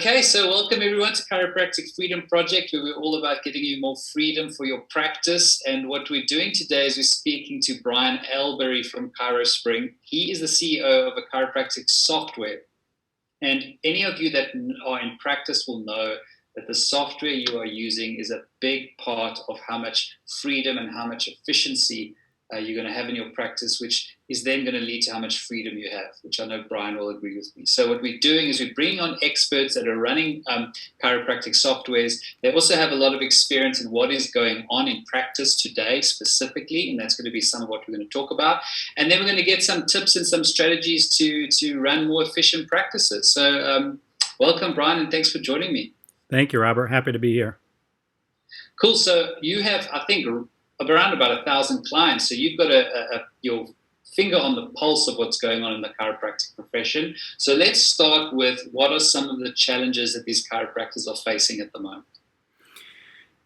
Okay, so welcome everyone to Chiropractic Freedom Project, where we're all about getting you more freedom for your practice. And what we're doing today is we're speaking to Brian Elberry from ChiroSpring. He is the CEO of a chiropractic software. And any of you that are in practice will know that the software you are using is a big part of how much freedom and how much efficiency you're going to have in your practice, which is then going to lead to how much freedom you have, which I know Brian will agree with me. So what we're doing is we're bringing on experts that are running chiropractic softwares. They also have a lot of experience in what is going on in practice today specifically, and that's going to be some of what we're going to talk about. And then we're going to get some tips and some strategies to run more efficient practices. So welcome, Brian, and thanks for joining me. Thank you, Robert. Happy to be here. Cool. So you have, I think, around about 1,000 clients. So you've got your finger on the pulse of what's going on in the chiropractic profession. So let's start with what are some of the challenges that these chiropractors are facing at the moment?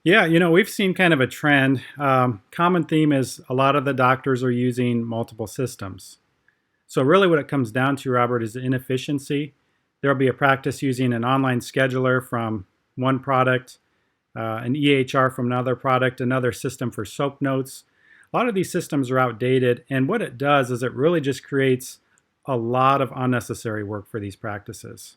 Yeah, we've seen kind of a trend. Common theme is a lot of the doctors are using multiple systems. So really what it comes down to, Robert, is inefficiency. There'll be a practice using an online scheduler from one product, an EHR from another product, another system for soap notes. A lot of these systems are outdated, and what it does is it really just creates a lot of unnecessary work for these practices.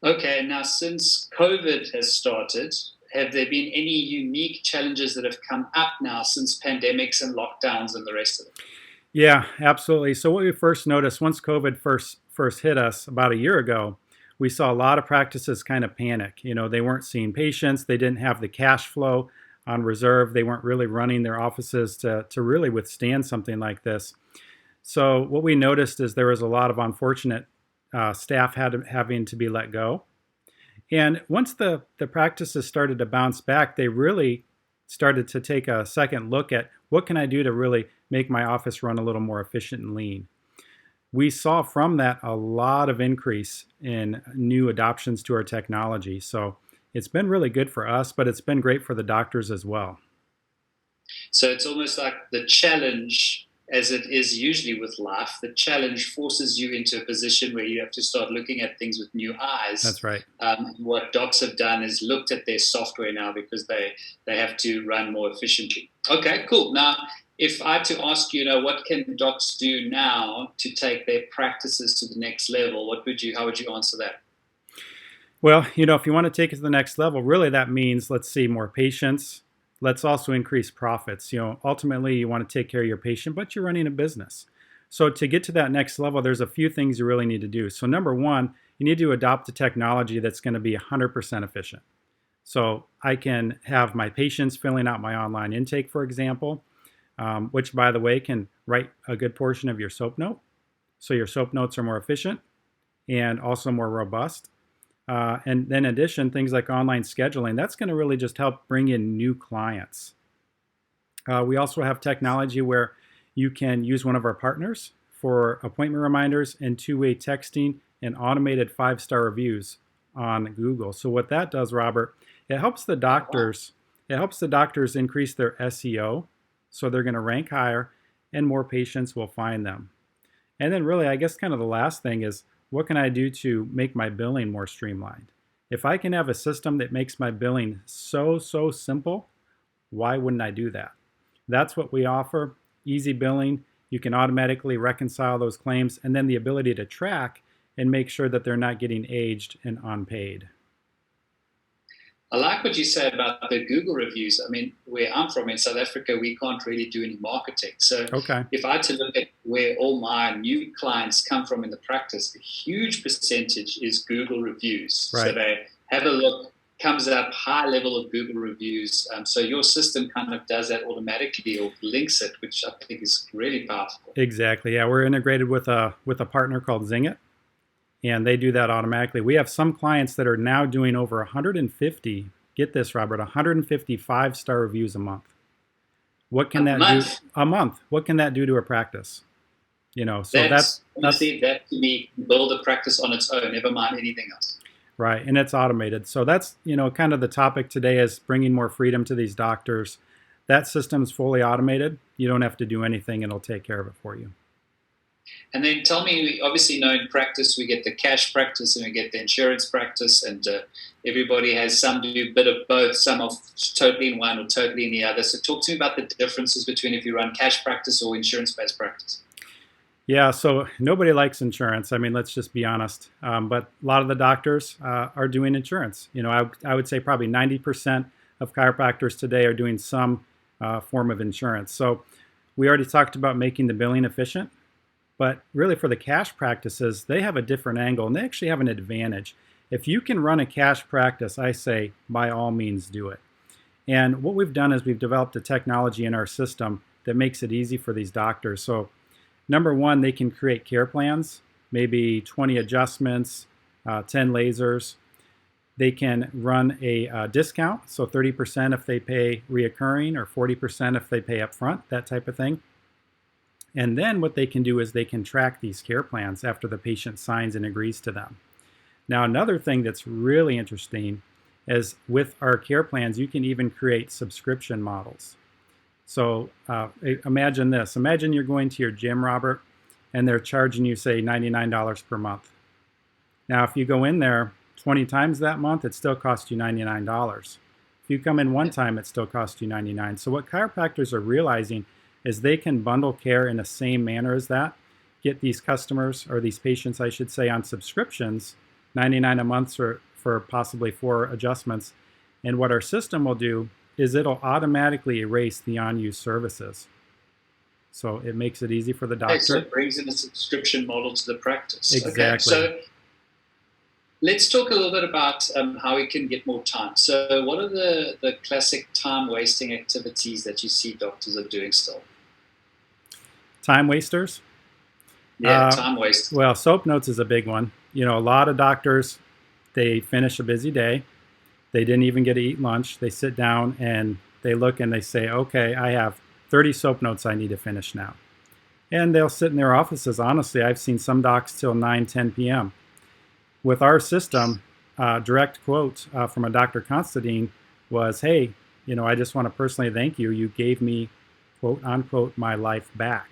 Okay, now since COVID has started, have there been any unique challenges that have come up now since pandemics and lockdowns and the rest of it? Yeah, absolutely. So what we first noticed once COVID first hit us about a year ago, we saw a lot of practices kind of panic. They weren't seeing patients. They didn't have the cash flow on reserve. They weren't really running their offices to really withstand something like this. So what we noticed is there was a lot of unfortunate staff having to be let go. And once the practices started to bounce back, they really started to take a second look at what can I do to really make my office run a little more efficient and lean. We saw from that a lot of increase in new adoptions to our technology. So it's been really good for us, but it's been great for the doctors as well. So it's almost like the challenge, as it is usually with life, the challenge forces you into a position where you have to start looking at things with new eyes. That's right. What docs have done is looked at their software now because they have to run more efficiently. Okay, cool. Now, if I had to ask you, what can docs do now to take their practices to the next level, how would you answer that? Well, if you want to take it to the next level, really that means let's see more patients. Let's also increase profits. Ultimately you want to take care of your patient, but you're running a business. So to get to that next level, there's a few things you really need to do. So number one, you need to adopt a technology that's going to be 100% efficient. So I can have my patients filling out my online intake, for example, which, by the way, can write a good portion of your soap note. So your soap notes are more efficient and also more robust. And then in addition, things like online scheduling, that's going to really just help bring in new clients. We also have technology where you can use one of our partners for appointment reminders and two-way texting and automated 5-star reviews on Google. So what that does, Robert, it helps the doctors increase their SEO. So they're going to rank higher and more patients will find them. And then really, I guess kind of the last thing is, what can I do to make my billing more streamlined? If I can have a system that makes my billing so simple, why wouldn't I do that? That's what we offer, easy billing. You can automatically reconcile those claims and then the ability to track and make sure that they're not getting aged and unpaid. I like what you said about the Google reviews. I mean, where I'm from in South Africa, we can't really do any marketing. So If I had to look at where all my new clients come from in the practice, a huge percentage is Google reviews. Right. So they have a look, comes up high level of Google reviews. So your system kind of does that automatically or links it, which I think is really powerful. Exactly. Yeah, we're integrated with a partner called Zingit. And they do that automatically. We have some clients that are now doing over 150, get this, Robert, 150 5-star reviews a month. What can that do? A month. What can that do to a practice? So that's honestly, that to me build a practice on its own, never mind anything else. Right, and it's automated. So that's, kind of the topic today is bringing more freedom to these doctors. That system's fully automated. You don't have to do anything. It'll take care of it for you. And then tell me, we obviously know in practice we get the cash practice and we get the insurance practice, and everybody has some do a bit of both, some are totally in one or totally in the other. So talk to me about the differences between if you run cash practice or insurance-based practice. Yeah, so nobody likes insurance. I mean, let's just be honest. But a lot of the doctors are doing insurance. I would say probably 90% of chiropractors today are doing some form of insurance. So we already talked about making the billing efficient. But really for the cash practices, they have a different angle and they actually have an advantage. If you can run a cash practice, I say by all means do it. And what we've done is we've developed a technology in our system that makes it easy for these doctors. So number one, they can create care plans, maybe 20 adjustments, 10 lasers. They can run a discount, so 30% if they pay reoccurring or 40% if they pay upfront, that type of thing. And then what they can do is they can track these care plans after the patient signs and agrees to them. Now, another thing that's really interesting is with our care plans, you can even create subscription models. So imagine this. Imagine you're going to your gym, Robert, and they're charging you, say, $99 per month. Now, if you go in there 20 times that month, it still costs you $99. If you come in one time, it still costs you $99. So what chiropractors are realizing is they can bundle care in the same manner as that, get these customers, or these patients, I should say, on subscriptions, $99 a month for possibly 4 adjustments. And what our system will do is it'll automatically erase the unused services. So it makes it easy for the doctor. Okay, so it brings in a subscription model to the practice. Exactly. Okay, so let's talk a little bit about how we can get more time. So what are the classic time-wasting activities that you see doctors are doing still? Time wasters? Yeah, time waste. Well, soap notes is a big one. A lot of doctors, they finish a busy day. They didn't even get to eat lunch. They sit down and they look and they say, okay, I have 30 soap notes I need to finish now. And they'll sit in their offices. Honestly, I've seen some docs till 9, 10 p.m. With our system, direct quote from a Dr. Constantine was, hey, I just want to personally thank you. You gave me, quote unquote, my life back.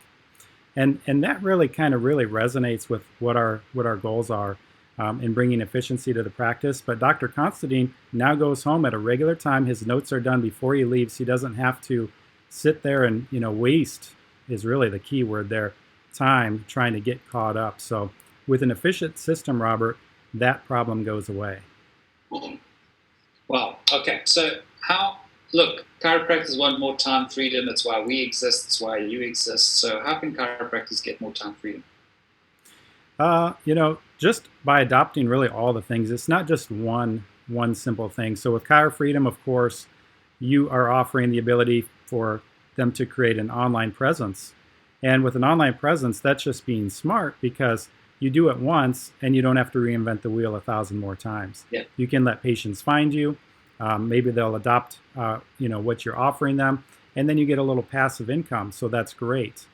And that really resonates with what our goals are in bringing efficiency to the practice. But Dr. Constantine now goes home at a regular time. His notes are done before he leaves. He doesn't have to sit there and waste is really the key word there, time trying to get caught up. So with an efficient system, Robert, that problem goes away. Wow. Okay. So look, chiropractors want more time freedom. That's why we exist. That's why you exist. So how can chiropractors get more time freedom? Just by adopting really all the things. It's not just one simple thing. So with Chiro Freedom, of course, you are offering the ability for them to create an online presence. And with an online presence, that's just being smart because you do it once and you don't have to reinvent the wheel 1,000 more times. Yeah. You can let patients find you. Maybe they'll adopt, what you're offering them, and then you get a little passive income. So that's great.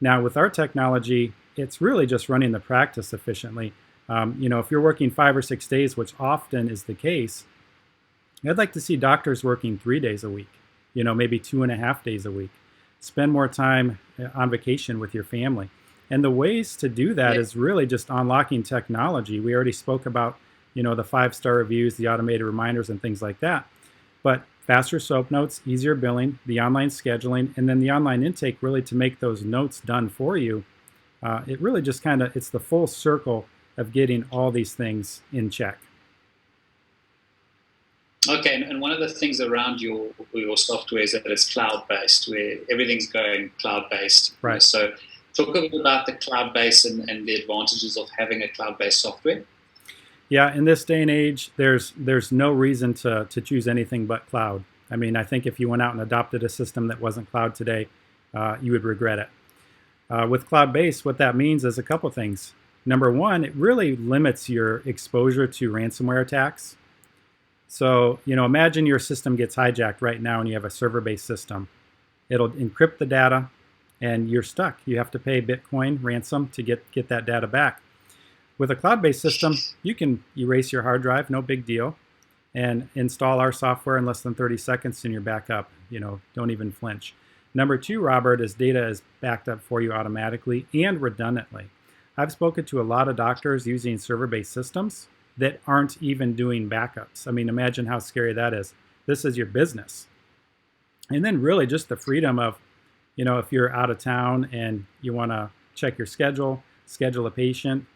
Now with our technology, it's really just running the practice efficiently. If you're working 5 or 6 days, which often is the case, I'd like to see doctors working 3 days a week, maybe 2.5 days a week. Spend more time on vacation with your family. And the ways to do that is really just unlocking technology. We already spoke about, the 5-star reviews, the automated reminders and things like that. But faster soap notes, easier billing, the online scheduling, and then the online intake really to make those notes done for you. It really just it's the full circle of getting all these things in check. Okay, and one of the things around your software is that it's cloud-based, where everything's going cloud-based. Right. So talk a little about the cloud-based and the advantages of having a cloud-based software. Yeah, in this day and age, there's no reason to choose anything but cloud. I mean, I think if you went out and adopted a system that wasn't cloud today, you would regret it. With cloud-based, what that means is a couple things. Number one, it really limits your exposure to ransomware attacks. So, imagine your system gets hijacked right now and you have a server-based system. It'll encrypt the data and you're stuck. You have to pay Bitcoin ransom to get that data back. With a cloud-based system, you can erase your hard drive, no big deal, and install our software in less than 30 seconds and you're back up. Don't even flinch. Number two, Robert, is data is backed up for you automatically and redundantly. I've spoken to a lot of doctors using server-based systems that aren't even doing backups. I mean, imagine how scary that is. This is your business. And then really just the freedom of, if you're out of town and you want to check your schedule a patient,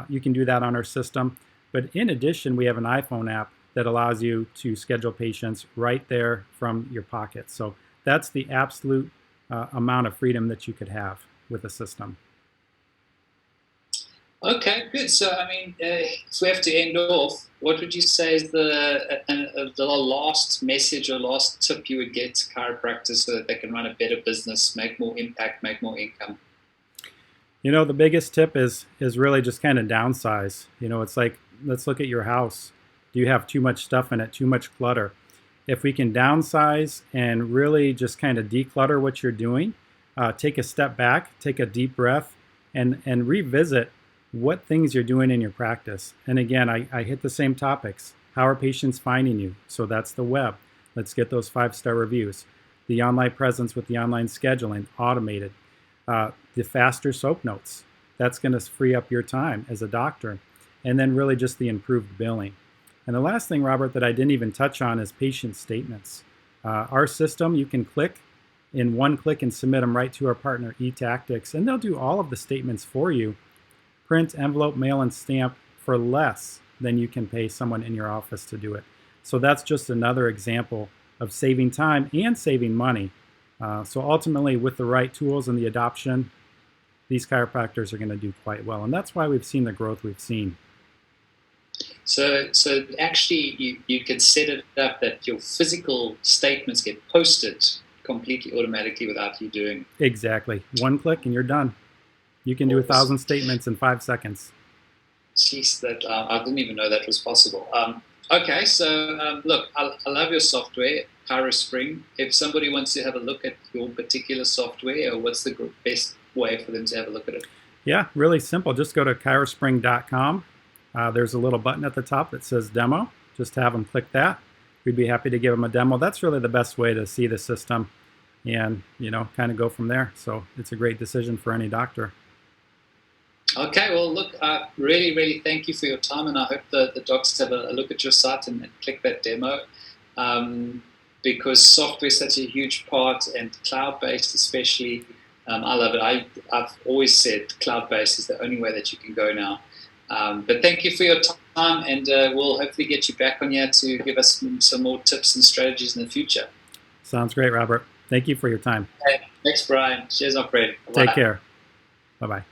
you can do that on our system. But in addition, we have an iPhone app that allows you to schedule patients right there from your pocket. So that's the absolute amount of freedom that you could have with a system. Okay, good. So, I mean, if we have to end off, what would you say is the last message or last tip you would get to chiropractors so that they can run a better business, make more impact, make more income? The biggest tip is really just kind of downsize. It's like, let's look at your house. Do you have too much stuff in it, too much clutter? If we can downsize and really just kind of declutter what you're doing, take a step back, take a deep breath, and revisit what things you're doing in your practice. And again, I hit the same topics. How are patients finding you? So that's the web. Let's get those 5-star reviews. The online presence with the online scheduling, automated. The faster soap notes. That's going to free up your time as a doctor. And then really just the improved billing. And the last thing, Robert, that I didn't even touch on is patient statements. Our system, you can click in one click and submit them right to our partner eTactics, and they'll do all of the statements for you. Print, envelope, mail, and stamp for less than you can pay someone in your office to do it. So that's just another example of saving time and saving money. So ultimately, with the right tools and the adoption, these chiropractors are going to do quite well. And that's why we've seen the growth we've seen. So actually, you can set it up that your physical statements get posted completely automatically without you doing. Exactly. One click and you're done. You can do 1,000 statements in 5 seconds. Jeez, I didn't even know that was possible. Okay, so look, I love your software, ChiroSpring. If somebody wants to have a look at your particular software, what's the best way for them to have a look at it? Yeah, really simple. Just go to chirospring.com. There's a little button at the top that says demo. Just have them click that. We'd be happy to give them a demo. That's really the best way to see the system and, kind of go from there. So it's a great decision for any doctor. Okay, well, look, really, really thank you for your time, and I hope the docs have a look at your site and click that demo, because software is such a huge part, and cloud-based especially. I love it. I've always said cloud-based is the only way that you can go now. But thank you for your time, and we'll hopefully get you back on here to give us some more tips and strategies in the future. Sounds great, Robert. Thank you for your time. Okay, thanks, Brian. Cheers, operator. Take care. Bye-bye.